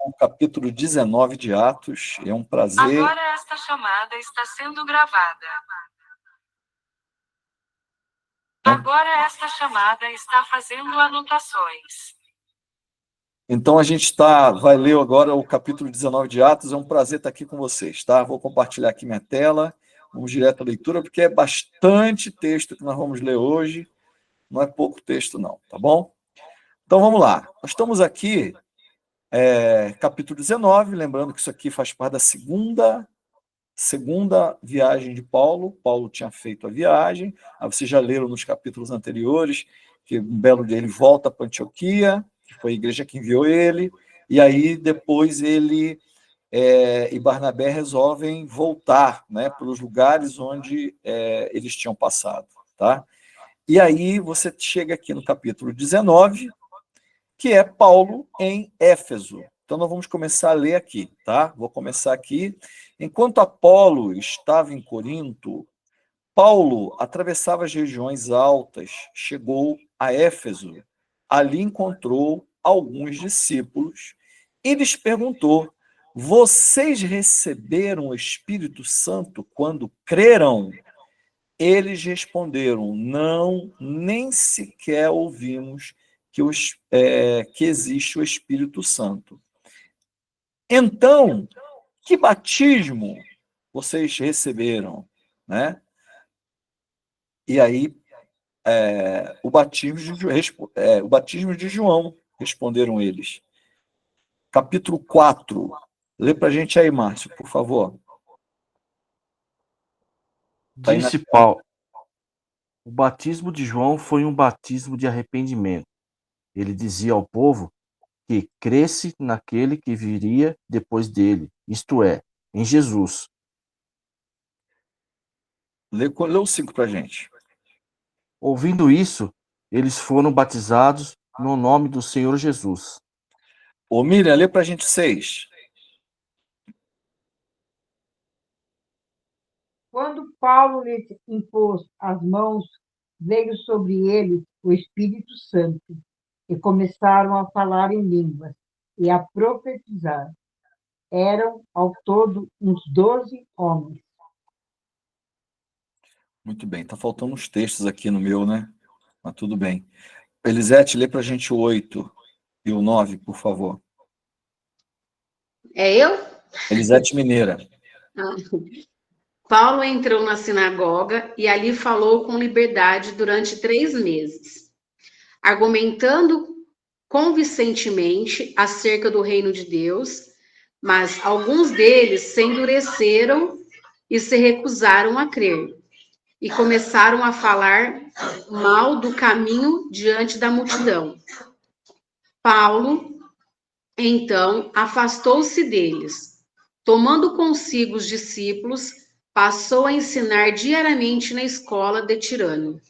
o capítulo 19 de Atos. É um prazer. Agora esta chamada está sendo gravada. Agora esta chamada está fazendo anotações. Então a gente vai ler agora o capítulo 19 de Atos. É um prazer estar aqui com vocês, tá? Vou compartilhar aqui minha tela. Vamos direto à leitura, porque é bastante texto que nós vamos ler hoje. Não é pouco texto, não, tá bom? Então vamos lá. Nós estamos aqui, capítulo 19, lembrando que isso aqui faz parte da segunda viagem de Paulo. Paulo tinha feito a viagem. Aí vocês já leram nos capítulos anteriores que um belo dia ele volta para Antioquia, que foi a igreja que enviou ele, e aí depois ele e Barnabé resolvem voltar, né, para os lugares onde eles tinham passado. Tá? E aí você chega aqui no capítulo 19, que é Paulo em Éfeso. Então, nós vamos começar a ler aqui, tá? Vou começar aqui. Enquanto Apolo estava em Corinto, Paulo atravessava as regiões altas, chegou a Éfeso. Ali encontrou alguns discípulos e lhes perguntou: vocês receberam o Espírito Santo quando creram? Eles responderam: não, nem sequer ouvimos que existe o Espírito Santo. Então, que batismo vocês receberam? Né? E aí, o batismo de João, responderam eles. Capítulo 4. Lê para a gente aí, Márcio, por favor. Tá aí Disse Paulo: o batismo de João foi um batismo de arrependimento. Ele dizia ao povo que cresce naquele que viria depois dele, isto é, em Jesus. Lê o 5 para a gente. Ouvindo isso, eles foram batizados no nome do Senhor Jesus. Ô, Miriam, lê para a gente 6. Quando Paulo lhes impôs as mãos, veio sobre eles o Espírito Santo, e começaram a falar em línguas e a profetizar. Eram, ao todo, uns 12 homens. Muito bem, tá faltando uns textos aqui no meu, né? Mas tudo bem. Elisete, lê para a gente o 8 e o 9, por favor. É eu? Elisete Mineira. Paulo entrou na sinagoga e ali falou com liberdade durante 3 meses, argumentando convincentemente acerca do reino de Deus, mas alguns deles se endureceram e se recusaram a crer, e começaram a falar mal do caminho diante da multidão. Paulo, então, afastou-se deles. Tomando consigo os discípulos, passou a ensinar diariamente na escola de Tirano.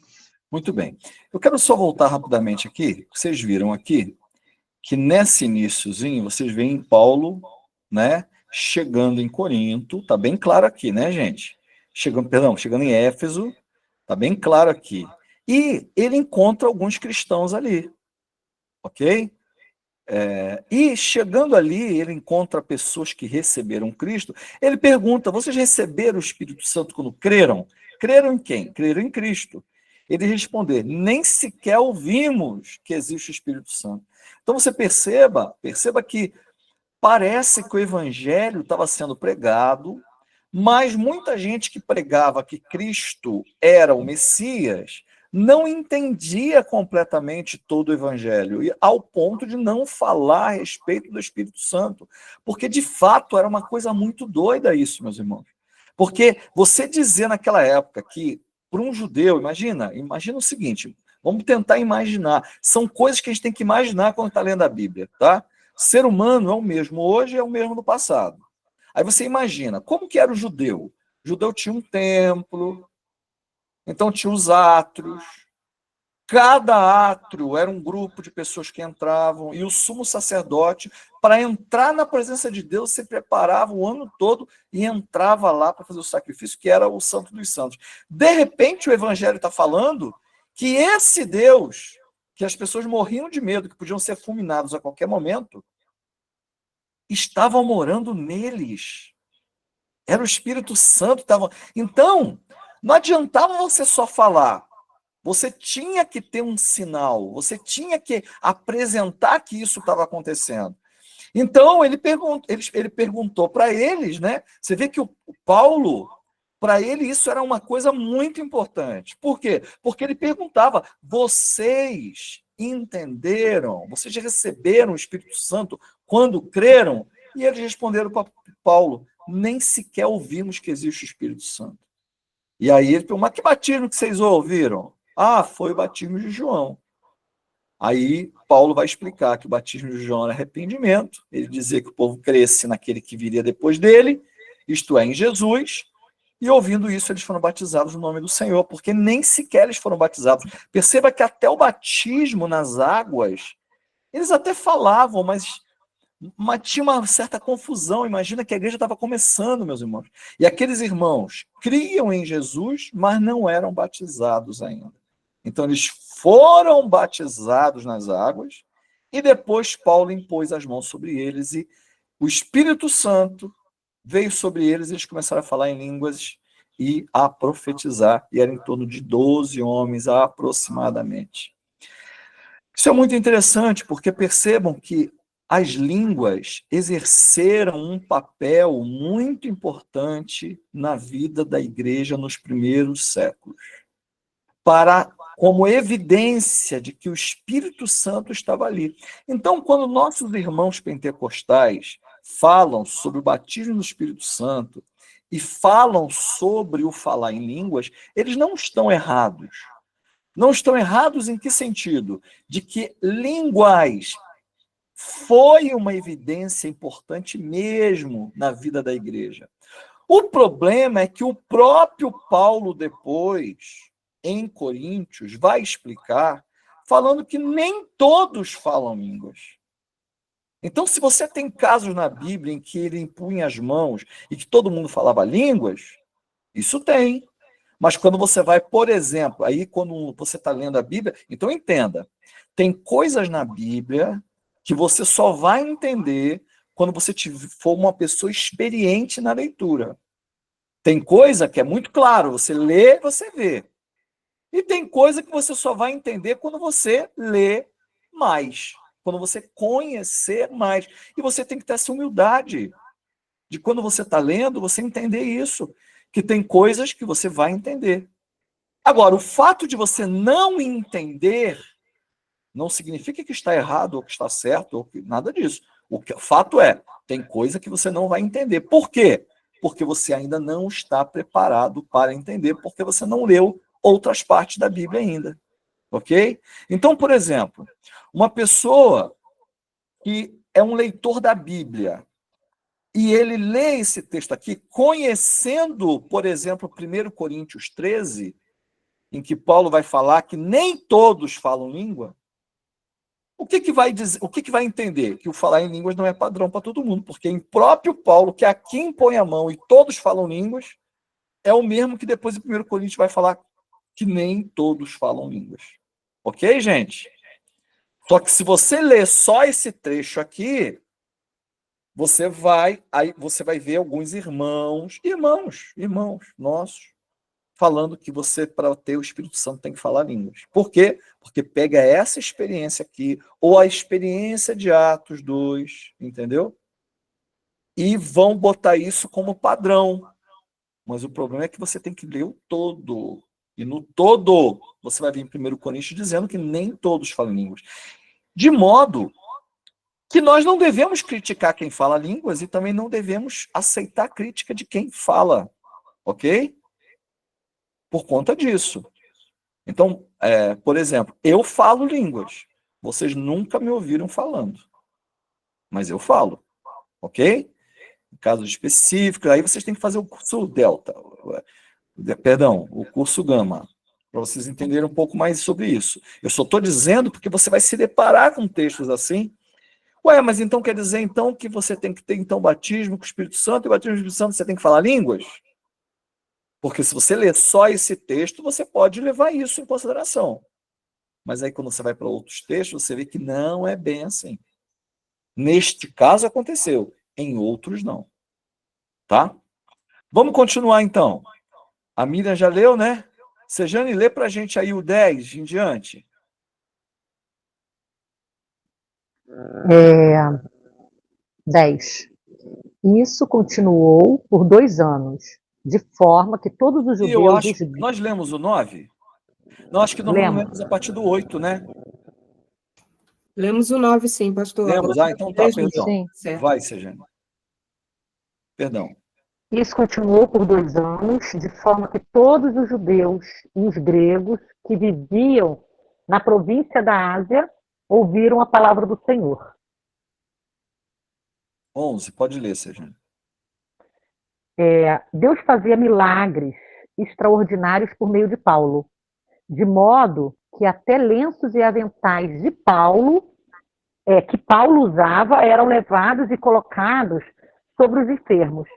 Muito bem. Eu quero só voltar rapidamente aqui. Vocês viram aqui que nesse iniciozinho, vocês veem Paulo, né, chegando em Corinto. Tá bem claro aqui, né, gente? Chegando em Éfeso. Tá bem claro aqui. E ele encontra alguns cristãos ali. Ok? E chegando ali, ele encontra pessoas que receberam Cristo. Ele pergunta: vocês receberam o Espírito Santo quando creram? Creram em quem? Creram em Cristo. Ele responder: nem sequer ouvimos que existe o Espírito Santo. Então você perceba que parece que o evangelho estava sendo pregado, mas muita gente que pregava que Cristo era o Messias não entendia completamente todo o evangelho, e ao ponto de não falar a respeito do Espírito Santo, porque de fato era uma coisa muito doida isso, meus irmãos. Porque você dizer naquela época que para um judeu, imagina o seguinte, vamos tentar imaginar, são coisas que a gente tem que imaginar quando está lendo a Bíblia, tá? O ser humano é o mesmo hoje, é o mesmo no passado. Aí você imagina, como que era o judeu? O judeu tinha um templo, então tinha os átrios. Cada átrio era um grupo de pessoas que entravam, e o sumo sacerdote, para entrar na presença de Deus, se preparava o ano todo e entrava lá para fazer o sacrifício, que era o Santo dos Santos. De repente, o Evangelho está falando que esse Deus, que as pessoas morriam de medo, que podiam ser fulminados a qualquer momento, estava morando neles. Era o Espírito Santo. Então, não adiantava você só falar. Você tinha que ter um sinal. Você tinha que apresentar que isso estava acontecendo. Então, ele perguntou para eles, né? Você vê que o Paulo, para ele, isso era uma coisa muito importante. Por quê? Porque ele perguntava: vocês entenderam? Vocês receberam o Espírito Santo quando creram? E eles responderam para Paulo: nem sequer ouvimos que existe o Espírito Santo. E aí ele perguntou: mas que batismo que vocês ouviram? Ah, foi o batismo de João. Aí Paulo vai explicar que o batismo de João era arrependimento, ele dizia que o povo cresce naquele que viria depois dele, isto é, em Jesus, e ouvindo isso eles foram batizados no nome do Senhor, porque nem sequer eles foram batizados. Perceba que até o batismo nas águas, eles até falavam, mas tinha uma certa confusão. Imagina que a igreja estava começando, meus irmãos. E aqueles irmãos criam em Jesus, mas não eram batizados ainda. Então, eles foram batizados nas águas e depois Paulo impôs as mãos sobre eles e o Espírito Santo veio sobre eles e eles começaram a falar em línguas e a profetizar. E era em torno de 12 homens aproximadamente. Isso é muito interessante, porque percebam que as línguas exerceram um papel muito importante na vida da igreja nos primeiros séculos, como evidência de que o Espírito Santo estava ali. Então, quando nossos irmãos pentecostais falam sobre o batismo do Espírito Santo e falam sobre o falar em línguas, eles não estão errados. Não estão errados em que sentido? De que línguas foi uma evidência importante mesmo na vida da igreja. O problema é que o próprio Paulo depois, em Coríntios, vai explicar, falando que nem todos falam línguas. Então, se você tem casos na Bíblia em que ele impunha as mãos e que todo mundo falava línguas, isso tem. Mas quando você vai, por exemplo, aí quando você está lendo a Bíblia, então entenda, tem coisas na Bíblia que você só vai entender quando você for uma pessoa experiente na leitura. Tem coisa que é muito claro, você lê, você vê. E tem coisa que você só vai entender quando você lê mais, quando você conhecer mais. E você tem que ter essa humildade de quando você está lendo, você entender isso, que tem coisas que você vai entender. Agora, o fato de você não entender não significa que está errado, ou que está certo, ou que nada disso. O fato é, tem coisa que você não vai entender. Por quê? Porque você ainda não está preparado para entender, porque você não leu outras partes da Bíblia ainda. Ok? Então, por exemplo, uma pessoa que é um leitor da Bíblia, e ele lê esse texto aqui, conhecendo, por exemplo, 1 Coríntios 13, em que Paulo vai falar que nem todos falam língua, o que vai dizer, o que vai entender? Que o falar em línguas não é padrão para todo mundo, porque em próprio Paulo, que aqui impõe a mão e todos falam línguas, é o mesmo que depois em 1 Coríntios vai falar que nem todos falam línguas. Ok, gente? Só que se você ler só esse trecho aqui, você vai ver alguns irmãos nossos, falando que você, para ter o Espírito Santo, tem que falar línguas. Por quê? Porque pega essa experiência aqui, ou a experiência de Atos 2, entendeu? E vão botar isso como padrão. Mas o problema é que você tem que ler o todo. E no todo, você vai ver em 1 Coríntios dizendo que nem todos falam línguas. De modo que nós não devemos criticar quem fala línguas e também não devemos aceitar a crítica de quem fala. Ok? Por conta disso. Então, por exemplo, eu falo línguas. Vocês nunca me ouviram falando. Mas eu falo. Ok? Em casos específicos, aí vocês têm que fazer o curso Delta. Perdão, o curso Gama. Para vocês entenderem um pouco mais sobre isso. Eu só estou dizendo porque você vai se deparar com textos assim. Ué, mas então quer dizer então que você tem que ter então batismo com o Espírito Santo, e o batismo com o Espírito Santo você tem que falar línguas? Porque se você ler só esse texto, você pode levar isso em consideração. Mas aí quando você vai para outros textos, você vê que não é bem assim. Neste caso aconteceu. em outros não. Tá? Vamos continuar, então. A Miriam já leu, né? Sejane, lê para a gente aí o 10 em diante. 10. Isso continuou por 2 anos, de forma que todos os E eu judeus... acho que nós lemos o 9? Não, acho que nós não lemos a partir do 8, né? Lemos o 9, sim, pastor. Lemos? Agora, Então tá, perdão. Sim. certo. Vai, Sejane. Perdão. Isso continuou por 2 anos, de forma que todos os judeus e os gregos que viviam na província da Ásia ouviram a palavra do Senhor. 11, pode ler, Sejane. Deus fazia milagres extraordinários por meio de Paulo, de modo que até lenços e aventais de Paulo, que Paulo usava, eram levados e colocados sobre os enfermos.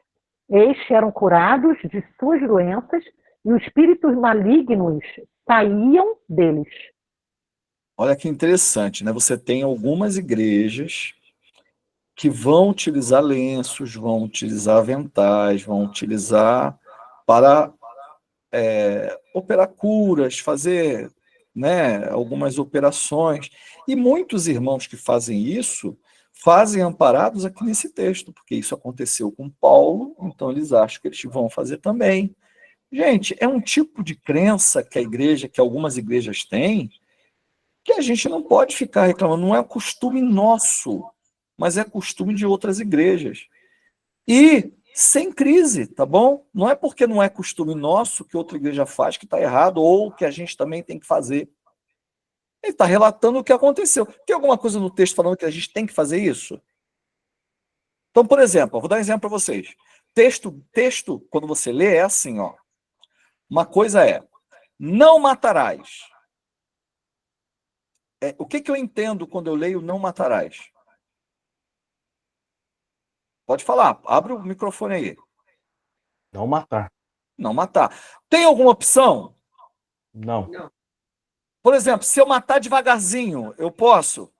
Estes eram curados de suas doenças e os espíritos malignos saíam deles. Olha que interessante, né? Você tem algumas igrejas que vão utilizar lenços, vão utilizar aventais, vão utilizar para operar curas, fazer, né, algumas operações. E muitos irmãos que fazem isso, fazem amparados aqui nesse texto, porque isso aconteceu com Paulo, então eles acham que eles vão fazer também. Gente, é um tipo de crença que algumas igrejas têm, que a gente não pode ficar reclamando, não é costume nosso, mas é costume de outras igrejas. E sem crise, tá bom? Não é porque não é costume nosso que outra igreja faz que está errado, ou que a gente também tem que fazer. Ele está relatando o que aconteceu. Tem alguma coisa no texto falando que a gente tem que fazer isso? Então, por exemplo, eu vou dar um exemplo para vocês. Texto, quando você lê, é assim, ó. Uma coisa é, não matarás. O que eu entendo quando eu leio não matarás? Pode falar, abre o microfone aí. Não matar. Não matar. Tem alguma opção? Não. Por exemplo, se eu matar devagarzinho, eu posso?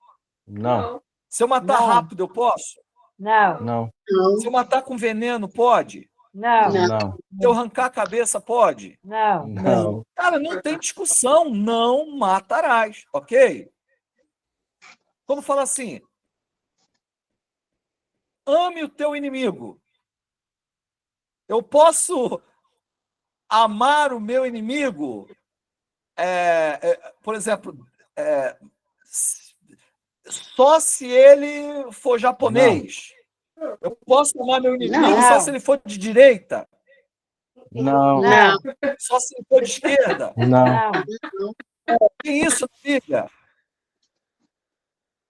Não. Se eu matar Não. rápido, eu posso? Não, Não. Se eu matar com veneno, pode? não, Não. Se eu arrancar a cabeça, pode? não. Não. Cara, não tem discussão, não matarás, ok? Como fala assim, ame o teu inimigo. Eu posso amar o meu inimigo, por exemplo, só se ele for japonês. Eu posso amar meu inimigo Não. só se ele for de direita, Não. Não, só se ele for de esquerda. Não. não. Que isso, filha?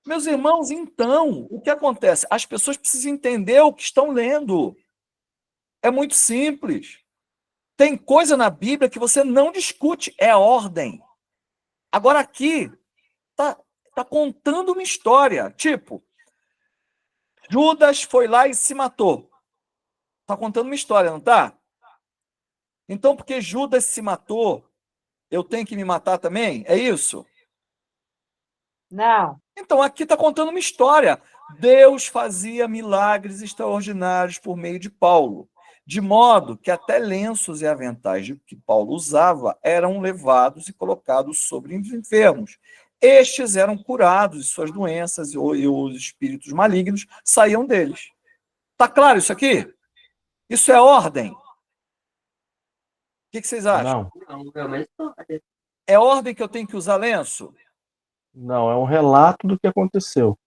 Meus irmãos, então, o que acontece? As pessoas precisam entender o que estão lendo. É muito simples. Tem coisa na Bíblia que você não discute, é ordem. Agora aqui, tá contando uma história. Tipo, Judas foi lá e se matou. Tá contando uma história, não tá? Então, porque Judas se matou, eu tenho que me matar também? É isso? Não, Então, aqui está contando uma história. Deus fazia milagres extraordinários por meio de Paulo, de modo que até lenços e aventais que Paulo usava eram levados e colocados sobre os enfermos. Estes eram curados de suas doenças e os espíritos malignos saíam deles. Está claro isso aqui? Isso é ordem? O que vocês acham? Não. É ordem que eu tenho que usar lenço? Não. É um relato do que aconteceu.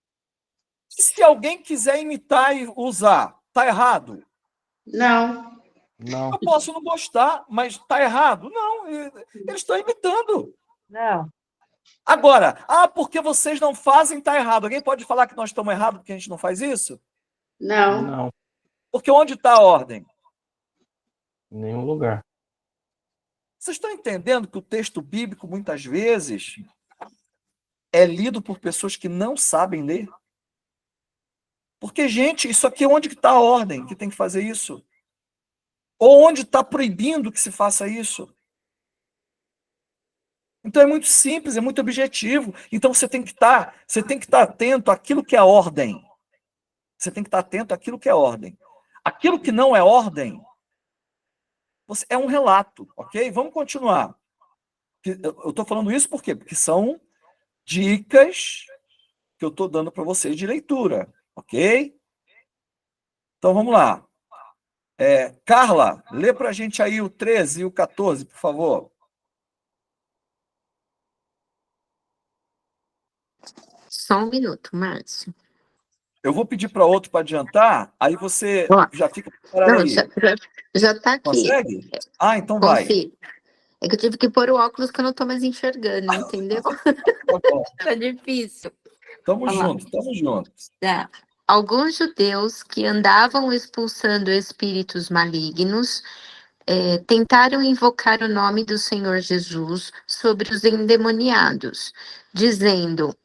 Se alguém quiser imitar e usar, tá errado? Não. Não. Eu posso não gostar, mas tá errado? Não, eles estão imitando. não. Agora, porque vocês não fazem, tá errado. Alguém pode falar que nós estamos errados porque a gente não faz isso? Não. Não. Porque onde está a ordem? Em nenhum lugar. Vocês estão entendendo que o texto bíblico, muitas vezes, é lido por pessoas que não sabem ler? Porque, gente, isso aqui é onde está a ordem que tem que fazer isso? Ou onde está proibindo que se faça isso? Então é muito simples, é muito objetivo. Então você tem que estar atento àquilo que é a ordem. Você tem que estar atento àquilo que é ordem. Aquilo que não é ordem, é um relato, ok? Vamos continuar. Eu estou falando isso por quê? Porque são dicas que eu estou dando para vocês de leitura, ok? Então, vamos lá. Carla, lê para a gente aí o 13 e o 14, por favor. Só um minuto, Márcio. Eu vou pedir para outro para adiantar, aí você Ó, já fica preparado Não, aí. já tá aqui. Consegue? Ah, então vai. Consigo. É que eu tive que pôr o óculos que eu não tô mais enxergando, entendeu? Tá bom. Tá difícil. Tamo Olha lá. junto, tamo junto. Tá. Alguns judeus que andavam expulsando espíritos malignos tentaram invocar o nome do Senhor Jesus sobre os endemoniados, dizendo: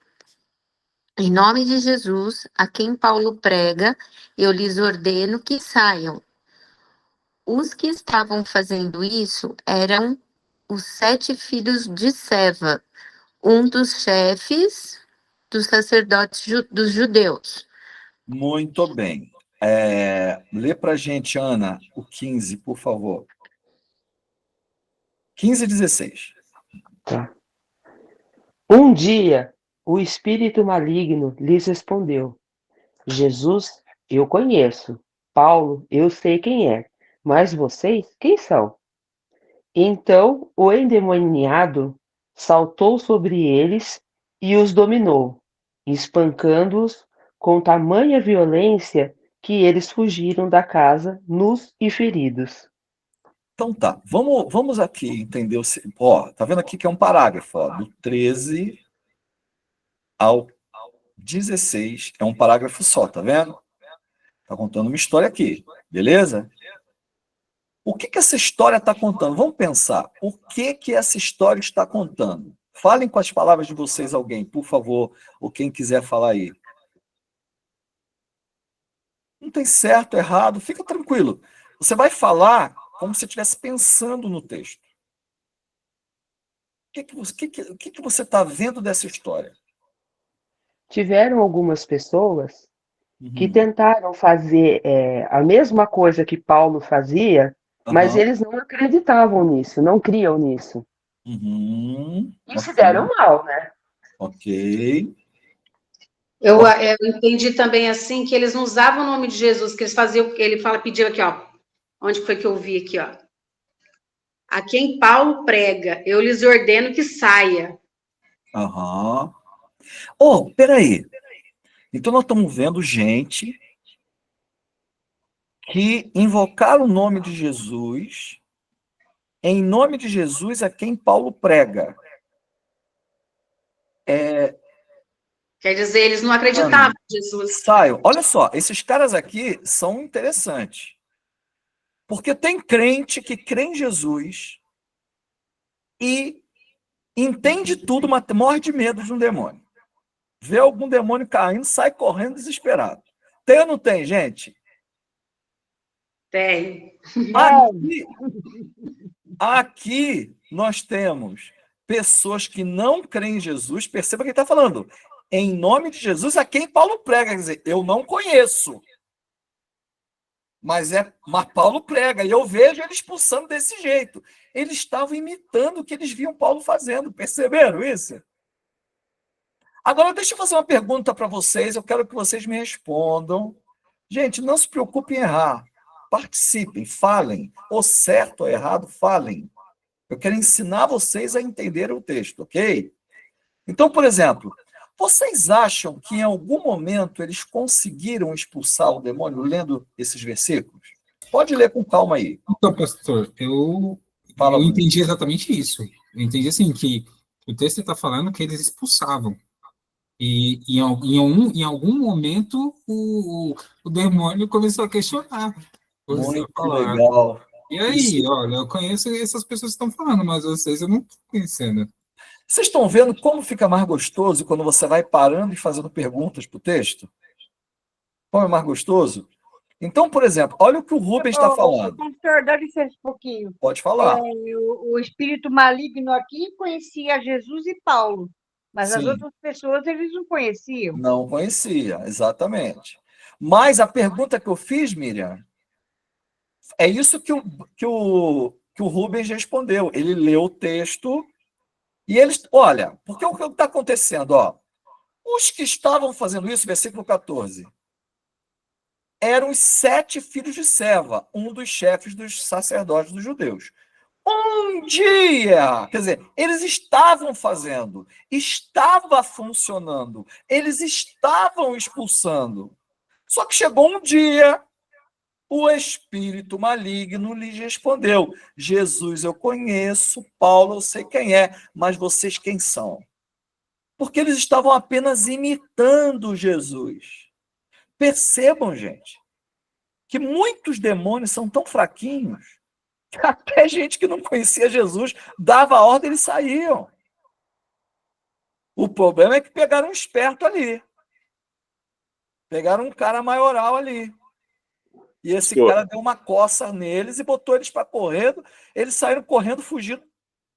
em nome de Jesus, a quem Paulo prega, eu lhes ordeno que saiam. Os que estavam fazendo isso eram os 7 filhos de Seva, um dos chefes dos sacerdotes dos judeus. Muito bem. Lê para a gente, Ana, o 15, por favor. 15 e 16. Tá. Um dia, o espírito maligno lhes respondeu: Jesus, eu conheço. Paulo, eu sei quem é. Mas vocês, quem são? Então o endemoniado saltou sobre eles e os dominou, espancando-os com tamanha violência que eles fugiram da casa, nus e feridos. Então tá, vamos aqui entender o... Ó, tá vendo aqui que é um parágrafo, ó, do 13 ao 16, é um parágrafo só, tá vendo? Tá contando uma história aqui, beleza? O que essa história está contando? Vamos pensar, o que essa história está contando? Falem com as palavras de vocês alguém, por favor, ou quem quiser falar aí. Não tem certo, errado, fica tranquilo. Você vai falar como se estivesse pensando no texto. O que você está vendo dessa história? Tiveram algumas pessoas que tentaram fazer a mesma coisa que Paulo fazia, mas eles não acreditavam nisso, não criam nisso. E se deram mal, né? Ok. Eu entendi também assim que eles não usavam o nome de Jesus, que eles faziam, pediu aqui, ó. Onde foi que eu vi aqui, ó? A quem Paulo prega, eu lhes ordeno que saia. Oh, peraí. Então nós estamos vendo gente que invocaram o nome de Jesus, em nome de Jesus a quem Paulo prega. Quer dizer, eles não acreditavam em Jesus. Saio. Olha só, esses caras aqui são interessantes. Porque tem crente que crê em Jesus e entende tudo, mas morre de medo de um demônio. Vê algum demônio caindo, sai correndo desesperado. Tem ou não tem, gente? Tem. Aqui nós temos pessoas que não creem em Jesus. Perceba que ele está falando. Em nome de Jesus, a quem Paulo prega. Quer dizer, eu não conheço. Mas Paulo prega. E eu vejo ele expulsando desse jeito. Eles estavam imitando o que eles viam Paulo fazendo. Perceberam isso? Agora, deixa eu fazer uma pergunta para vocês. Eu quero que vocês me respondam. Gente, não se preocupem em errar. Participem, falem. Ou certo ou errado, falem. Eu quero ensinar vocês a entender o texto, ok? Então, por exemplo, vocês acham que em algum momento eles conseguiram expulsar o demônio lendo esses versículos? Pode ler com calma aí. Então, pastor, eu entendi exatamente isso. Eu entendi assim, que o texto está falando que eles expulsavam. E em algum momento o demônio começou a questionar. Muito legal. E aí, olha, eu conheço essas pessoas que estão falando, mas vocês eu não estou conhecendo. Vocês estão vendo como fica mais gostoso quando você vai parando e fazendo perguntas para o texto? Como é mais gostoso? Então, por exemplo, olha o que o Rubens está falando. Pastor, dá licença um pouquinho. Pode falar. O espírito maligno aqui conhecia Jesus e Paulo, mas as outras pessoas eles não conheciam. Não conhecia, exatamente. Mas a pergunta que eu fiz, Miriam, é isso que o Rubens respondeu. Ele leu o texto e eles... Olha, porque o que está acontecendo? Ó, os que estavam fazendo isso, versículo 14, eram os 7 filhos de Seva, um dos chefes dos sacerdotes dos judeus. Um dia, quer dizer, eles estavam fazendo, estava funcionando, eles estavam expulsando. Só que chegou um dia, o espírito maligno lhes respondeu: Jesus eu conheço, Paulo eu sei quem é, mas vocês quem são? Porque eles estavam apenas imitando Jesus. Percebam, gente, que muitos demônios são tão fraquinhos que até gente que não conhecia Jesus dava a ordem e eles saíam. O problema é que pegaram um esperto ali. Pegaram um cara maioral ali. E esse cara deu uma coça neles e botou eles para correndo. Eles saíram correndo, fugindo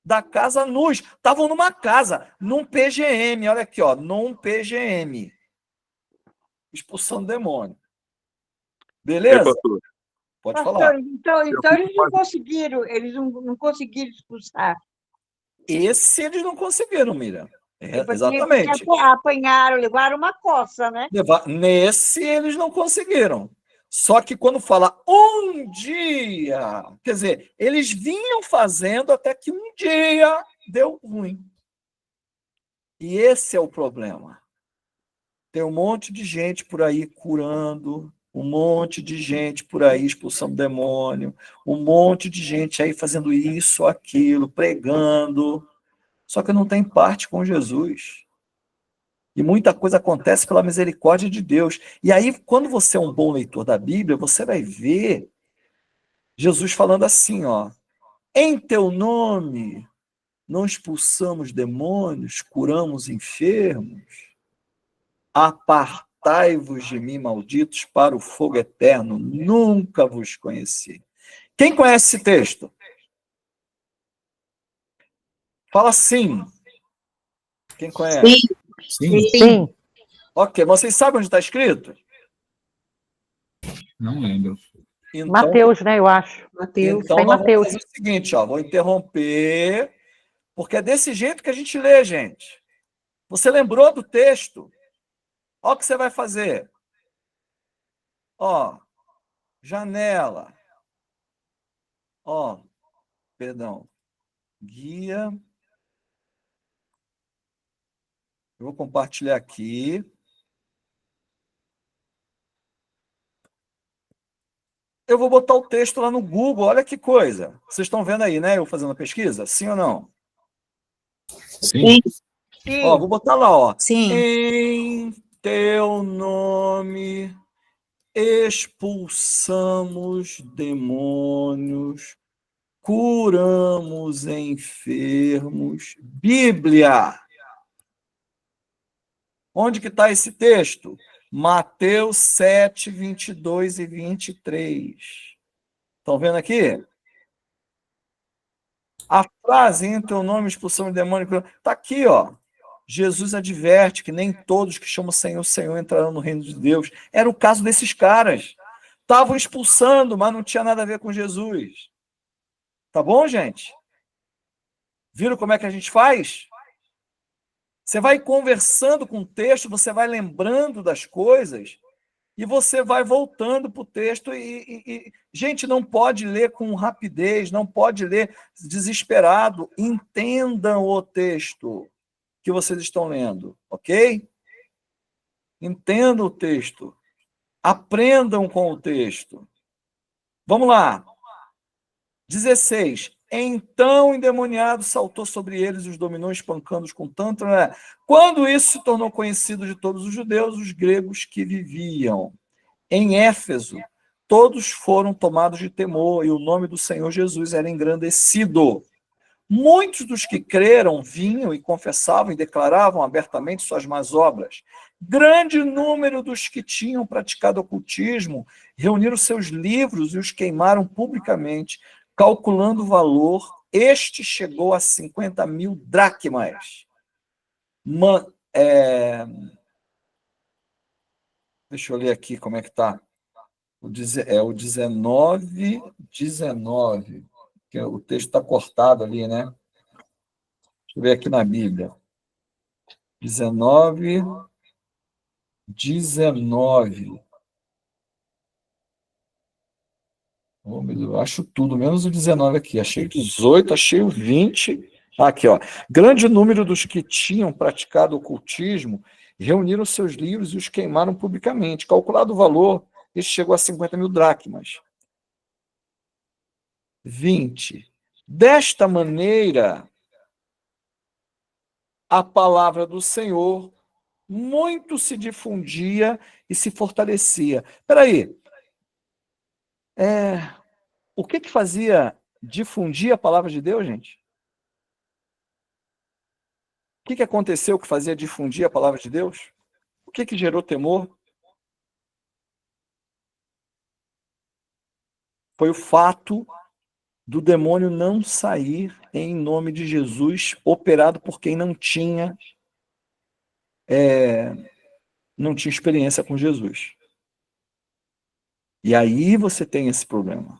da casa nus. Estavam numa casa, num PGM. Olha aqui, ó, num PGM. Expulsando demônio. Beleza? Pode falar. Pastor, então eles não conseguiram expulsar. Esse eles não conseguiram, Miriam. Porque Exatamente. apanharam, levaram uma coça, né? Nesse eles não conseguiram. Só que quando fala um dia, quer dizer, eles vinham fazendo até que um dia deu ruim. E esse é o problema. Tem um monte de gente por aí curando, um monte de gente por aí expulsando demônio, um monte de gente aí fazendo isso, aquilo, pregando, só que não tem parte com Jesus. E muita coisa acontece pela misericórdia de Deus. E aí, quando você é um bom leitor da Bíblia, você vai ver Jesus falando assim, ó: em teu nome não expulsamos demônios, curamos enfermos, apartai-vos de mim, malditos, para o fogo eterno, nunca vos conheci. Quem conhece esse texto? Fala sim. Quem conhece? Sim. Ok, vocês sabem onde está escrito? Não lembro. Então, Mateus, né, eu acho. Então, Tem nós Mateus. vamos fazer o seguinte, ó, vou interromper, porque é desse jeito que a gente lê, gente. Você lembrou do texto? Ó o que você vai fazer. Ó, janela. Ó, perdão. Guia. Eu vou compartilhar aqui. Eu vou botar o texto lá no Google. Olha que coisa. Vocês estão vendo aí, né? Eu fazendo a pesquisa? Sim ou não? Sim. Ó, vou botar lá, ó. Sim. Em teu nome expulsamos demônios, curamos enfermos. Bíblia. Onde que está esse texto? Mateus 7, 22 e 23. Estão vendo aqui? A frase, em teu nome, expulsão de demônio, está aqui, ó. Jesus adverte que nem todos que chamam Senhor, Senhor entrarão no reino de Deus. Era o caso desses caras. Estavam expulsando, mas não tinha nada a ver com Jesus. Tá bom, gente? Viram como é que a gente faz? Você vai conversando com o texto, você vai lembrando das coisas e você vai voltando para o texto gente, não pode ler com rapidez, não pode ler desesperado. Entendam o texto que vocês estão lendo, ok? Entendam o texto. Aprendam com o texto. Vamos lá. 16. Então o endemoniado saltou sobre eles e os dominou, espancando-os com tanto... Né? Quando isso se tornou conhecido de todos os judeus, os gregos que viviam em Éfeso, todos foram tomados de temor, e o nome do Senhor Jesus era engrandecido. Muitos dos que creram vinham e confessavam e declaravam abertamente suas más obras. Grande número dos que tinham praticado ocultismo reuniram seus livros e os queimaram publicamente, calculando o valor. Este chegou a 50.000 dracmas. Deixa eu ler aqui como é que tá. É o 19, que o texto está cortado ali, né? Deixa eu ver aqui na Bíblia. 19. Oh, meu Deus, eu acho tudo, menos o 19 aqui. Achei o 18, achei o 20. Aqui, ó. Grande número dos que tinham praticado ocultismo reuniram seus livros e os queimaram publicamente. Calculado o valor, este chegou a 50 mil dracmas. 20. Desta maneira, a palavra do Senhor muito se difundia e se fortalecia. Espera aí. O que fazia difundir a palavra de Deus, gente? O que aconteceu que fazia difundir a palavra de Deus? O que gerou temor? Foi o fato do demônio não sair em nome de Jesus, operado por quem não tinha experiência com Jesus. E aí você tem esse problema.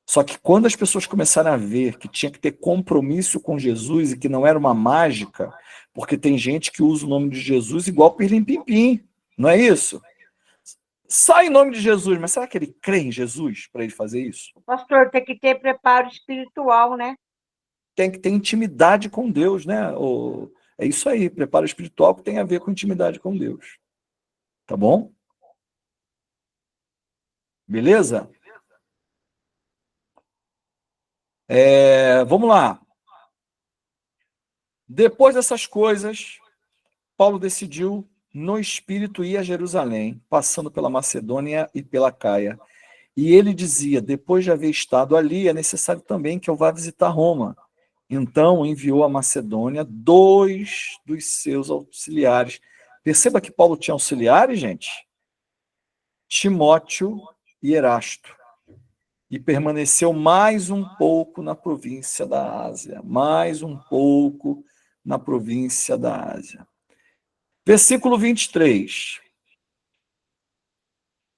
Só que quando as pessoas começaram a ver que tinha que ter compromisso com Jesus e que não era uma mágica, porque tem gente que usa o nome de Jesus igual pirlim-pim-pim, não é isso? Sai em nome de Jesus, mas será que ele crê em Jesus para ele fazer isso? Pastor, tem que ter preparo espiritual, né? Tem que ter intimidade com Deus, né? É isso aí, preparo espiritual que tem a ver com intimidade com Deus. Tá bom? Beleza? Vamos lá. Depois dessas coisas, Paulo decidiu, no espírito, ir a Jerusalém, passando pela Macedônia e pela Caia. E ele dizia, depois de haver estado ali, é necessário também que eu vá visitar Roma. Então, enviou a Macedônia 2 dos seus auxiliares. Perceba que Paulo tinha auxiliares, gente? Timóteo e Erasto. E permaneceu mais um pouco na província da Ásia. Mais um pouco na província da Ásia. Versículo 23.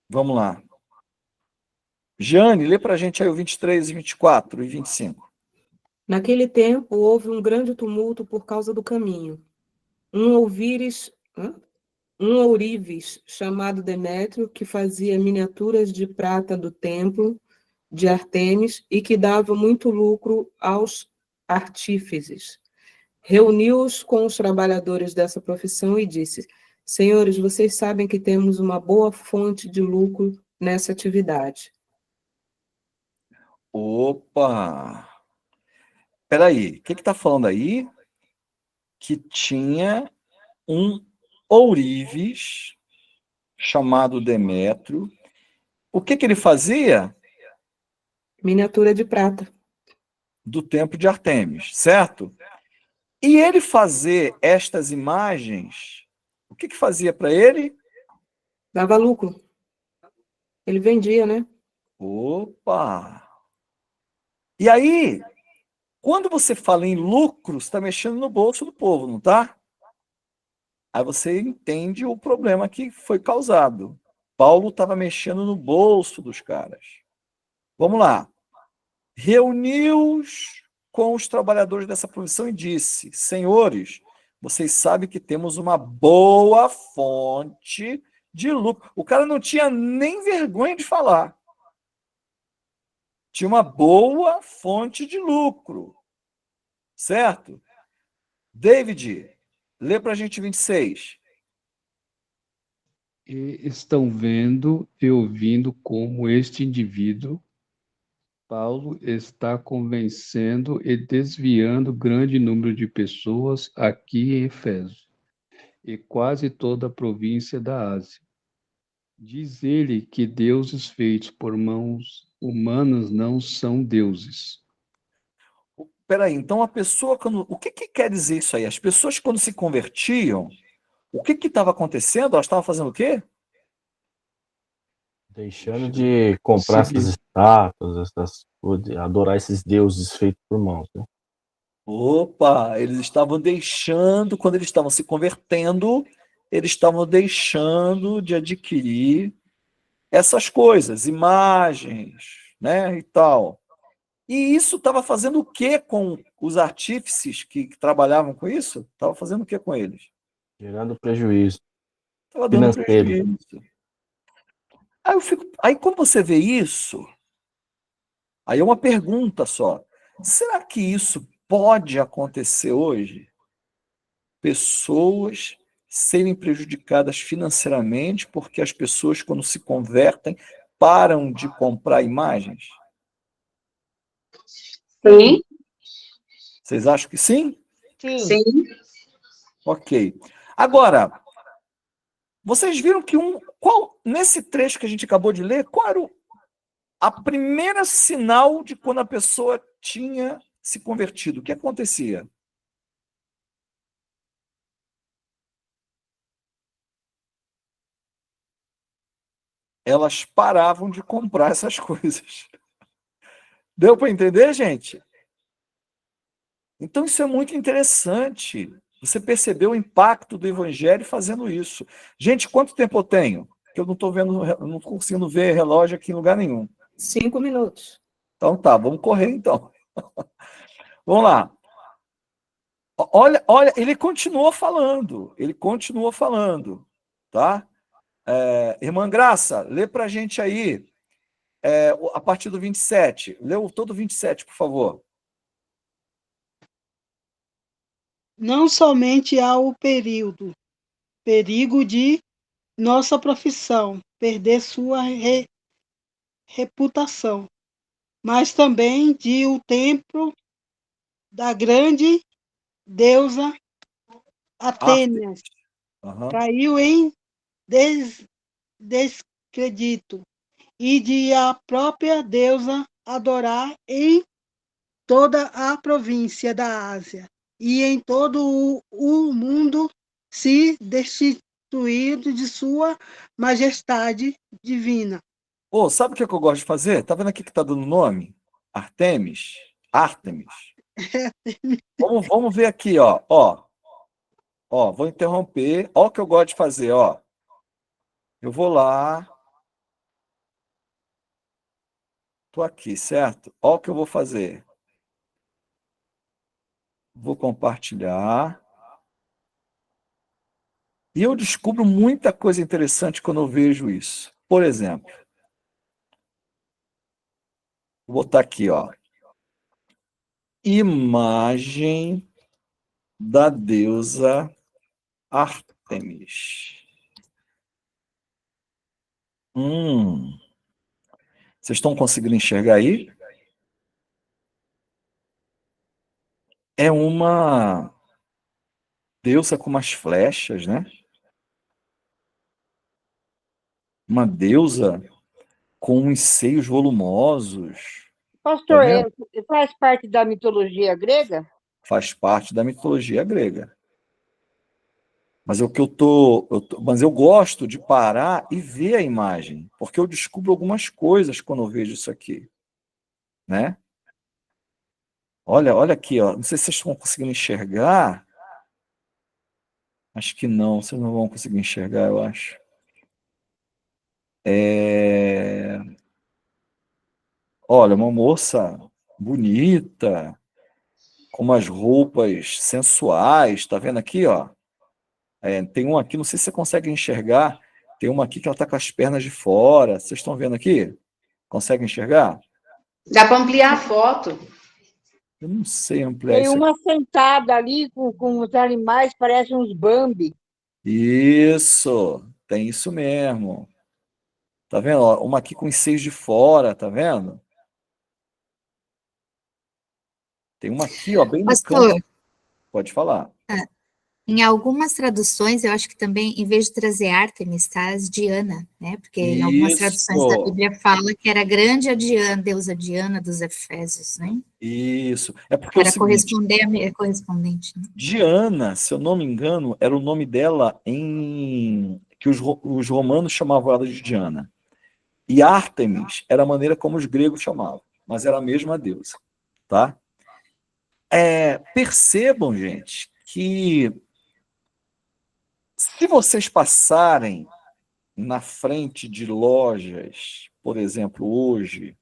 Vamos lá. Jane, lê para a gente aí o 23, 24 e 25. Naquele tempo houve um grande tumulto por causa do caminho. Um ourives chamado Demétrio, que fazia miniaturas de prata do templo de Ártemis e que dava muito lucro aos artífices. Reuniu-os com os trabalhadores dessa profissão e disse: Senhores, vocês sabem que temos uma boa fonte de lucro nessa atividade. Opa! Peraí, o que está falando aí? Que tinha um ourives chamado Demétrio. O que ele fazia? Miniatura de prata. Do templo de Ártemis, certo? E ele fazer estas imagens, o que fazia para ele? Dava lucro. Ele vendia, né? Opa! E aí, quando você fala em lucro, você está mexendo no bolso do povo, não está? Aí você entende o problema que foi causado. Paulo estava mexendo no bolso dos caras. Vamos lá. Reuniu-os com os trabalhadores dessa profissão e disse: Senhores, vocês sabem que temos uma boa fonte de lucro. O cara não tinha nem vergonha de falar. Tinha uma boa fonte de lucro. Certo? David, lê para a gente 26. E estão vendo e ouvindo como este indivíduo, Paulo, está convencendo e desviando grande número de pessoas aqui em Efeso e quase toda a província da Ásia. Diz ele que deuses feitos por mãos humanas não são deuses. Peraí, então a pessoa, o que quer dizer isso aí? As pessoas, quando se convertiam, o que estava acontecendo? Elas estavam fazendo o quê? Deixando de comprar essas estátuas, adorar esses deuses feitos por mãos, né? Opa, eles estavam deixando, quando eles estavam se convertendo, eles estavam deixando de adquirir essas coisas, imagens, né, e tal. E isso estava fazendo o quê com os artífices que trabalhavam com isso? Estava fazendo o quê com eles? Gerando prejuízo Estava dando financeiro. prejuízo. Aí quando você vê isso, aí é uma pergunta só. Será que isso pode acontecer hoje? Pessoas serem prejudicadas financeiramente porque as pessoas, quando se convertem, param de comprar imagens? Sim, Vocês acham que sim? Sim. sim. Ok. Agora, vocês viram que nesse trecho que a gente acabou de ler, qual era a primeira sinal de quando a pessoa tinha se convertido? O que acontecia? Elas paravam de comprar essas coisas. Deu para entender, gente? Então isso é muito interessante. Você percebeu o impacto do evangelho fazendo isso. Gente, quanto tempo eu tenho? Que eu não estou vendo, eu não estou conseguindo ver relógio aqui em lugar nenhum. 5 minutos. Então tá, vamos correr então. Vamos lá. Olha, ele continuou falando, tá? Irmã Graça, lê para a gente aí, a partir do 27. Leu todo o 27, por favor. Não somente há o perigo de nossa profissão perder sua reputação, mas também de o templo da grande deusa Atenas Uhum. caiu em descredito, e de a própria deusa adorar em toda a província da Ásia e em todo o mundo se destituir de sua majestade divina. Sabe o que eu gosto de fazer? Tá vendo aqui que tá dando nome? Artemis. Vamos ver aqui, ó. Vou interromper. Ó o que eu gosto de fazer, ó. Eu vou lá. Tô aqui, certo? Ó o que eu vou fazer. Vou compartilhar. E eu descubro muita coisa interessante quando eu vejo isso. Por exemplo, vou botar aqui, ó. Imagem da deusa Ártemis. Vocês estão conseguindo enxergar aí? É uma deusa com umas flechas, né? Uma deusa com uns seios volumosos. Tá Pastor, vendo? faz parte da mitologia grega? Faz parte da mitologia grega. Mas mas eu gosto de parar e ver a imagem, porque eu descubro algumas coisas quando eu vejo isso aqui, né? Olha aqui, ó. Não sei se vocês estão conseguindo enxergar. Acho que não, vocês não vão conseguir enxergar, eu acho. Olha, uma moça bonita, com umas roupas sensuais, tá vendo aqui, ó? Tem uma aqui, não sei se você consegue enxergar, tem uma aqui que ela tá com as pernas de fora, vocês estão vendo aqui? Consegue enxergar? Dá para ampliar a foto. Eu não sei ampliar Tem isso aqui. uma sentada ali com os animais, parecem uns Bambi. Isso, tem isso mesmo. Tá vendo? Ó, uma aqui com os seios de fora, tá vendo? Tem uma aqui, ó, bem no Pastor, canto. Pode falar. em algumas traduções, eu acho que também, em vez de trazer Ártemis, traz Diana, né? Porque em algumas traduções da Isso, Bíblia fala que era grande a Diana, deusa Diana dos Efésios, né? isso. É porque é o Era seguinte, correspondente, né? Diana, se eu não me engano, era o nome dela que os romanos chamavam ela de Diana. E Ártemis era a maneira como os gregos chamavam, mas era a mesma deusa, tá? Percebam, gente, que Se vocês passarem na frente de lojas, por exemplo, hoje,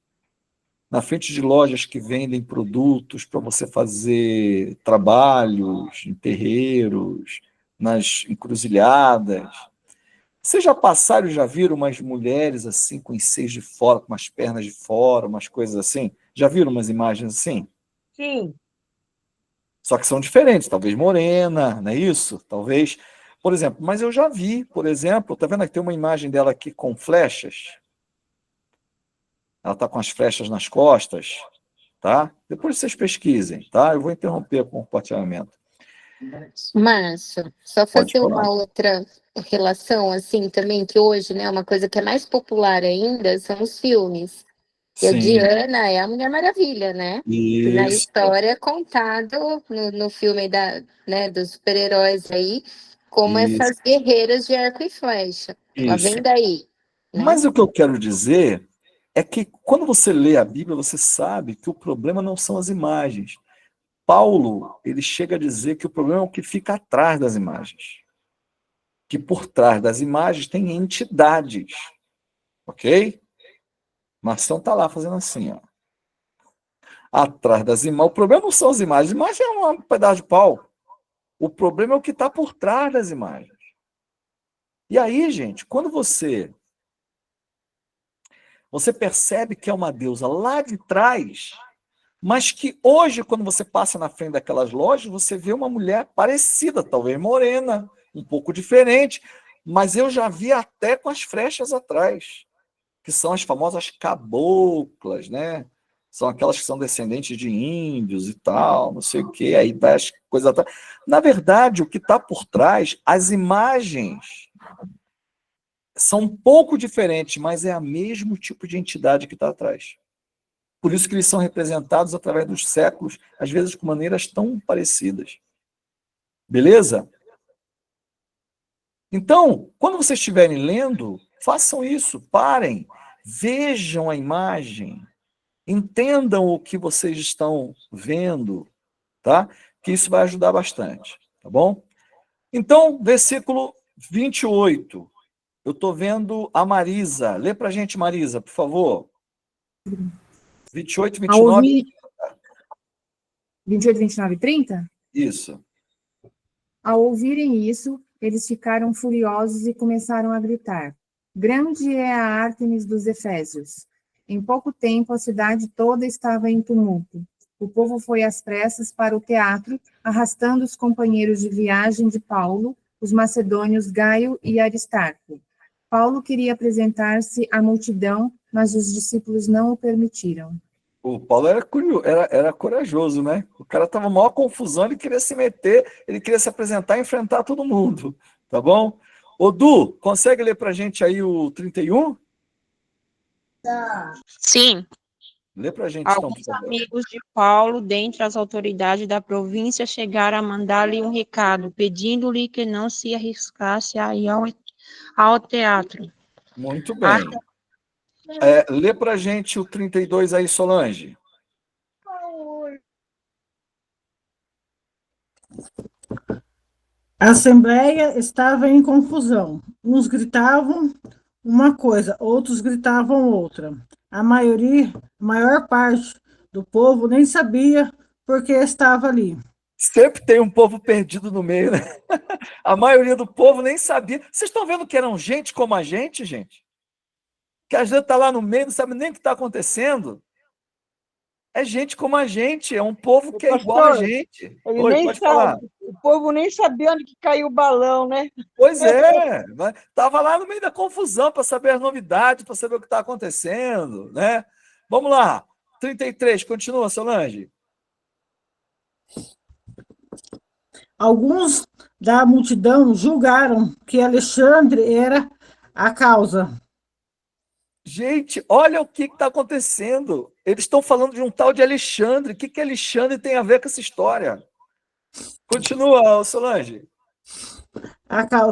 na frente de lojas que vendem produtos para você fazer trabalhos em terreiros, nas encruzilhadas, vocês já passaram e já viram umas mulheres assim, com os seios de fora, com umas pernas de fora, umas coisas assim? Já viram umas imagens assim? Sim. Só que são diferentes, talvez morena, não é isso? Talvez, por exemplo, mas eu já vi, por exemplo, tá vendo que tem uma imagem dela aqui com flechas? Ela está com as flechas nas costas, tá? Depois vocês pesquisem, tá? Eu vou interromper o compartilhamento. Márcio, só Pode fazer falar. uma outra relação, assim, também, que hoje, né, uma coisa que é mais popular ainda são os filmes. E a Sim, Diana é a Mulher Maravilha, né? E na isso, história é contado no filme né, dos super-heróis aí, como isso, essas guerreiras de arco e flecha. Ela vem isso. daí, né? Mas o que eu quero dizer é que quando você lê a Bíblia, você sabe que o problema não são as imagens. Paulo, ele chega a dizer que o problema é o que fica atrás das imagens. Que por trás das imagens tem entidades, ok? Marção está lá fazendo assim, ó. Atrás das imagens. O problema não são as imagens. Imagem é um pedaço de pau. O problema é o que está por trás das imagens. E aí, gente, quando você percebe que é uma deusa lá de trás, mas que hoje, quando você passa na frente daquelas lojas, você vê uma mulher parecida, talvez morena, um pouco diferente, mas eu já vi até com as flechas atrás, que são as famosas caboclas, né? São aquelas que são descendentes de índios e tal, não sei o quê, aí vai as coisas atrás. Na verdade, o que está por trás, as imagens são um pouco diferentes, mas é o mesmo tipo de entidade que está atrás. Por isso que eles são representados através dos séculos, às vezes com maneiras tão parecidas. Beleza? Então, quando vocês estiverem lendo, façam isso, parem, vejam a imagem, entendam o que vocês estão vendo, tá? Que isso vai ajudar bastante, tá bom? Então, versículo 28. Eu estou vendo a Marisa. Lê para a gente, Marisa, por favor. 28, 29. 28, 29 e 30? Isso. Ao ouvirem isso, eles ficaram furiosos e começaram a gritar: Grande é a Ártemis dos Efésios. Em pouco tempo, a cidade toda estava em tumulto. O povo foi às pressas para o teatro, arrastando os companheiros de viagem de Paulo, os macedônios Gaio e Aristarco. Paulo queria apresentar-se à multidão, mas os discípulos não o permitiram. O Paulo era curioso, era corajoso, né? O cara estava maior confusão, ele queria se meter, ele queria se apresentar e enfrentar todo mundo, tá bom? Ô, Du, consegue ler pra gente aí o 31? Sim. Lê pra gente, então, por Alguns favor. amigos de Paulo, dentre as autoridades da província, chegaram a mandar-lhe um recado, pedindo-lhe que não se arriscasse a ir ao teatro. Muito bem. Lê pra gente o 32 aí, Solange. A assembleia estava em confusão. Uns gritavam uma coisa, outros gritavam outra. A maior parte do povo nem sabia por que estava ali. Sempre tem um povo perdido no meio, né? A maioria do povo nem sabia. Vocês estão vendo que eram gente como a gente, gente? Que às vezes está lá no meio, não sabe nem o que está acontecendo. É gente como a gente, é um povo que é igual a gente. Ele Oi, nem pode sabe, falar. o povo nem sabia onde que caiu o balão, né? Pois é, estava lá no meio da confusão para saber as novidades, para saber o que está acontecendo, né? Vamos lá, 33, continua, Solange. Alguns da multidão julgaram que Alexandre era a causa. Gente, olha o que está acontecendo. Eles estão falando de um tal de Alexandre. O que Alexandre tem a ver com essa história? Continua, Solange.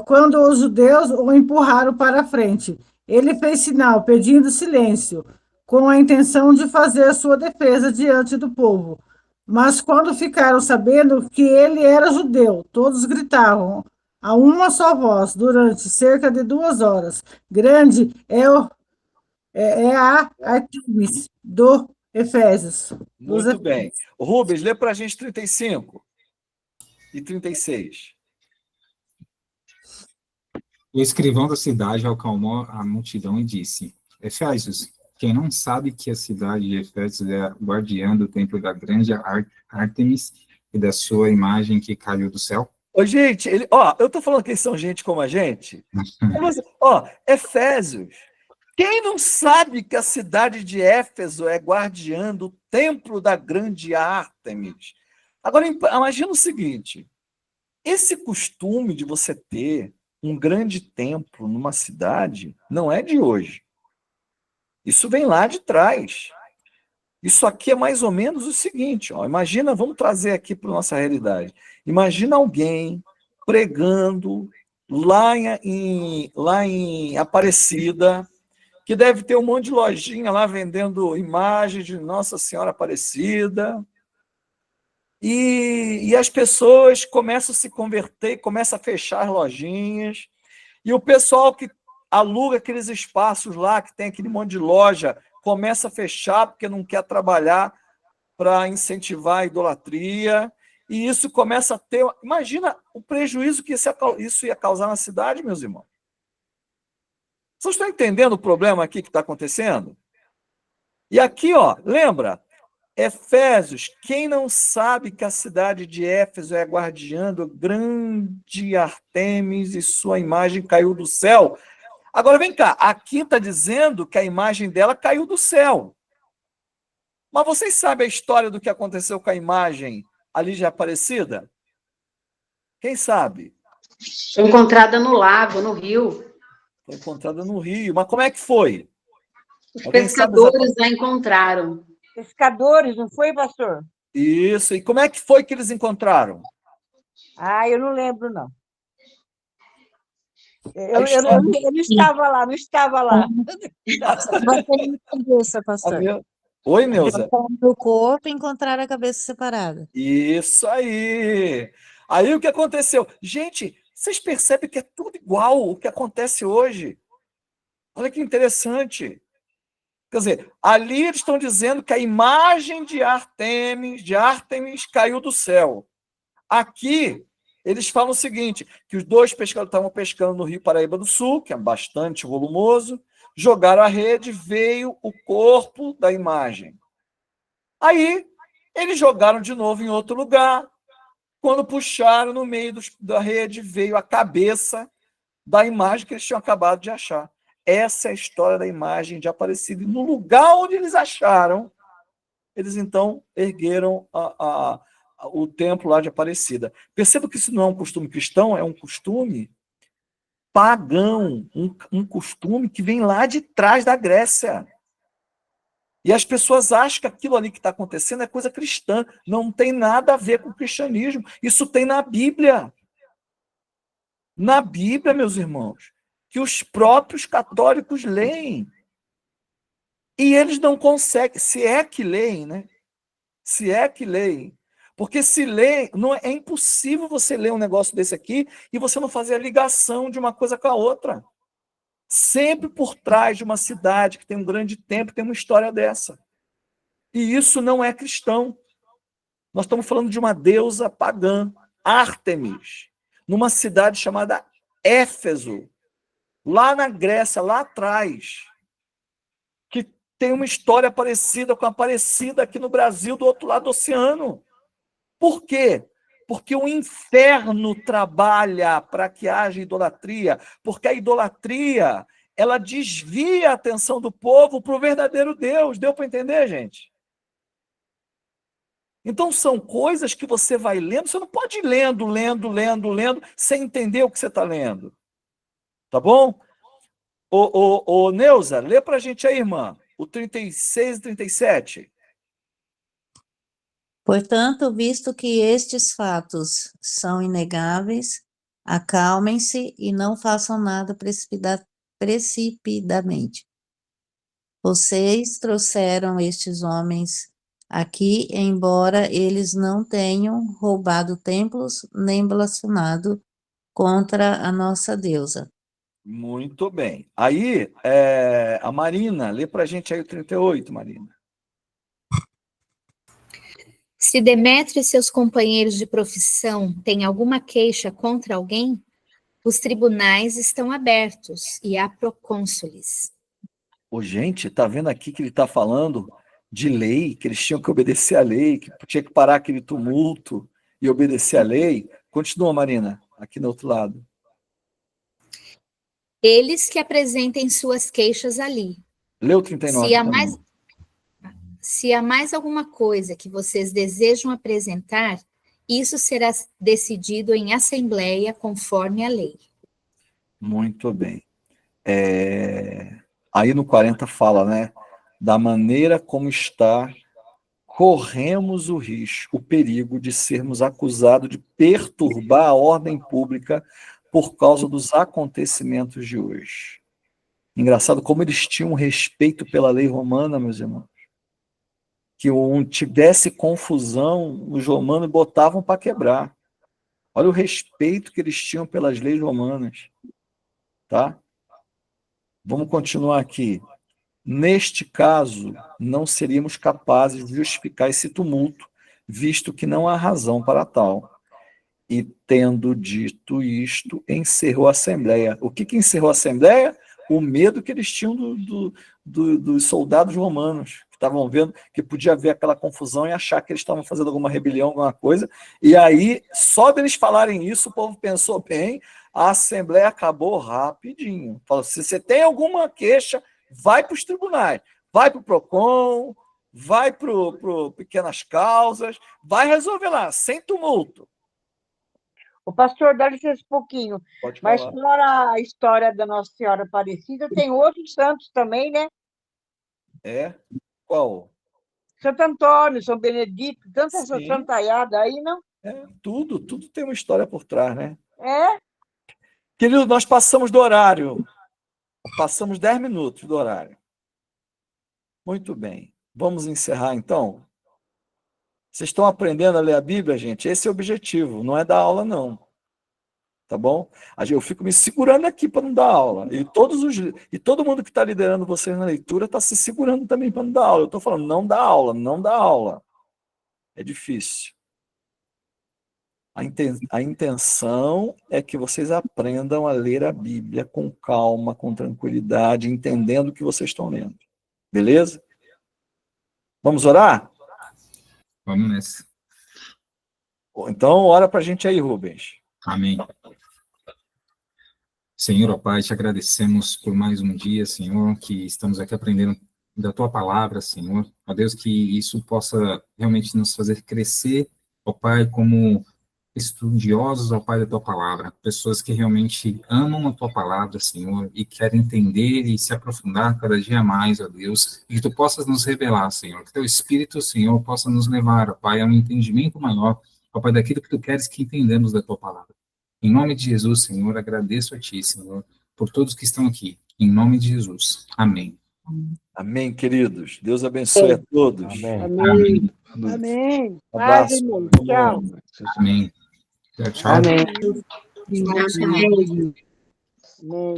Quando os judeus o empurraram para a frente, ele fez sinal pedindo silêncio, com a intenção de fazer a sua defesa diante do povo. Mas quando ficaram sabendo que ele era judeu, todos gritavam: a uma só voz durante cerca de 2 horas. Grande é a Artemis do Efésios. Muito bem. Rubens, lê para a gente 35 e 36. O escrivão da cidade acalmou a multidão e disse: Efésios, quem não sabe que a cidade de Efésios é a guardiã do templo da grande Ártemis e da sua imagem que caiu do céu? Ô, gente, eu tô falando que eles são gente como a gente. Efésios. Quem não sabe que a cidade de Éfeso é guardiã do templo da grande Ártemis? Agora, imagina o seguinte: esse costume de você ter um grande templo numa cidade não é de hoje. Isso vem lá de trás. Isso aqui é mais ou menos o seguinte, ó, imagina, vamos trazer aqui para a nossa realidade. Imagina alguém pregando lá em Aparecida, que deve ter um monte de lojinha lá vendendo imagens de Nossa Senhora Aparecida, e as pessoas começam a se converter, começam a fechar as lojinhas, e o pessoal que aluga aqueles espaços lá, que tem aquele monte de loja, começa a fechar porque não quer trabalhar para incentivar a idolatria, e isso começa a ter... Imagina o prejuízo que isso ia causar na cidade, meus irmãos. Vocês estão entendendo o problema aqui que está acontecendo? E aqui, ó, lembra? Efésios, quem não sabe que a cidade de Éfeso é guardiã do grande Artemis e sua imagem caiu do céu? Agora vem cá, aqui está dizendo que a imagem dela caiu do céu. Mas vocês sabem a história do que aconteceu com a imagem ali de Aparecida? Quem sabe? Foi encontrada no lago, no rio. Foi encontrada no rio. Mas como é que foi? Os pescadores a encontraram. Pescadores, não foi, pastor? Isso. E como é que foi que eles encontraram? Ah, eu não lembro, não. Eu não estava lá, não estava lá. Bateram na cabeça, pastor. Oi, Neuza. No corpo e encontraram a cabeça separada. Isso aí. Aí o que aconteceu? Gente, vocês percebem que é tudo igual o que acontece hoje. Olha que interessante. Quer dizer, ali eles estão dizendo que a imagem de Ártemis caiu do céu. Aqui, eles falam o seguinte, que os dois pescadores estavam pescando no Rio Paraíba do Sul, que é bastante volumoso, jogaram a rede, veio o corpo da imagem. Aí, eles jogaram de novo em outro lugar. Quando puxaram no meio da rede, veio a cabeça da imagem que eles tinham acabado de achar. Essa é a história da imagem de Aparecida. E no lugar onde eles acharam, eles então ergueram o templo lá de Aparecida. Perceba que isso não é um costume cristão, é um costume pagão, um costume que vem lá de trás da Grécia. E as pessoas acham que aquilo ali que está acontecendo é coisa cristã. Não tem nada a ver com o cristianismo. Isso tem na Bíblia. Na Bíblia, meus irmãos, que os próprios católicos leem. E eles não conseguem, se é que leem, né? Se é que leem. Porque se lê, é impossível você ler um negócio desse aqui e você não fazer a ligação de uma coisa com a outra. Sempre por trás de uma cidade que tem um grande templo, tem uma história dessa. E isso não é cristão. Nós estamos falando de uma deusa pagã, Ártemis, numa cidade chamada Éfeso, lá na Grécia, lá atrás, que tem uma história parecida com a Aparecida aqui no Brasil, do outro lado do oceano. Por quê? Porque o inferno trabalha para que haja idolatria, porque a idolatria, ela desvia a atenção do povo para o verdadeiro Deus. Deu para entender, gente? Então, são coisas que você vai lendo, você não pode ir lendo, sem entender o que você está lendo. Tá bom? Ô, Neuza, lê para a gente aí, irmã, o 36 e 37. Portanto, visto que estes fatos são inegáveis, acalmem-se e não façam nada precipitadamente. Vocês trouxeram estes homens aqui, embora eles não tenham roubado templos nem blasfemado contra a nossa deusa. Muito bem. Aí, a Marina, lê para a gente aí o 38, Marina. Se Demétrio e seus companheiros de profissão têm alguma queixa contra alguém, os tribunais estão abertos e há procônsules. Ô, gente, tá vendo aqui que ele está falando de lei, que eles tinham que obedecer à lei, que tinha que parar aquele tumulto e obedecer à lei? Continua, Marina, aqui no outro lado. Eles que apresentem suas queixas ali. Lê o 39 também. Se há mais alguma coisa que vocês desejam apresentar, isso será decidido em assembleia conforme a lei. Muito bem. Aí no 40 fala, né? Da maneira como está, corremos o risco, o perigo de sermos acusados de perturbar a ordem pública por causa dos acontecimentos de hoje. Engraçado como eles tinham respeito pela lei romana, meus irmãos. Que tivesse confusão, os romanos botavam para quebrar. Olha o respeito que eles tinham pelas leis romanas. Tá? Vamos continuar aqui. Neste caso, não seríamos capazes de justificar esse tumulto, visto que não há razão para tal. E, tendo dito isto, encerrou a Assembleia. O que encerrou a Assembleia? O medo que eles tinham dos soldados romanos, que estavam vendo que podia haver aquela confusão e achar que eles estavam fazendo alguma rebelião, alguma coisa. E aí, só deles falarem isso, o povo pensou bem, a Assembleia acabou rapidinho. Falou, se você tem alguma queixa, vai para os tribunais, vai para o PROCON, vai para Pequenas Causas, vai resolver lá, sem tumulto. O pastor, dá licença um pouquinho. Pode Mas falar. fora a história da Nossa Senhora Aparecida, tem outros santos também, né? Qual? Santo Antônio, São Benedito, tanta essa Sim. santaiada aí, não? Tudo tem uma história por trás, né? É? Querido, nós passamos do horário. Passamos 10 minutos do horário. Muito bem. Vamos encerrar, então? Vocês estão aprendendo a ler a Bíblia, gente? Esse é o objetivo, não é dar aula, não. Tá bom? Eu fico me segurando aqui para não dar aula. E todo mundo que está liderando vocês na leitura está se segurando também para não dar aula. Eu estou falando, não dá aula, não dá aula. É difícil. A intenção é que vocês aprendam a ler a Bíblia com calma, com tranquilidade, entendendo o que vocês estão lendo. Beleza? Vamos orar? Vamos nessa. Então, ora para a gente aí, Rubens. Amém. Senhor, ó Pai, te agradecemos por mais um dia, Senhor, que estamos aqui aprendendo da Tua palavra, Senhor. Ó Deus, que isso possa realmente nos fazer crescer, ó Pai, como estudiosos, ó Pai, da Tua palavra. Pessoas que realmente amam a Tua palavra, Senhor, e querem entender e se aprofundar cada dia mais, ó Deus, e que Tu possas nos revelar, Senhor. Que Teu Espírito, Senhor, possa nos levar, ó Pai, a um entendimento maior, ó Pai, daquilo que Tu queres que entendamos da Tua palavra. Em nome de Jesus, Senhor, agradeço a Ti, Senhor, por todos que estão aqui. Em nome de Jesus. Amém. Amém, queridos. Deus abençoe a todos. Amém. Amém. Abraço. Tchau. Amém. Tchau. Amém. Amém.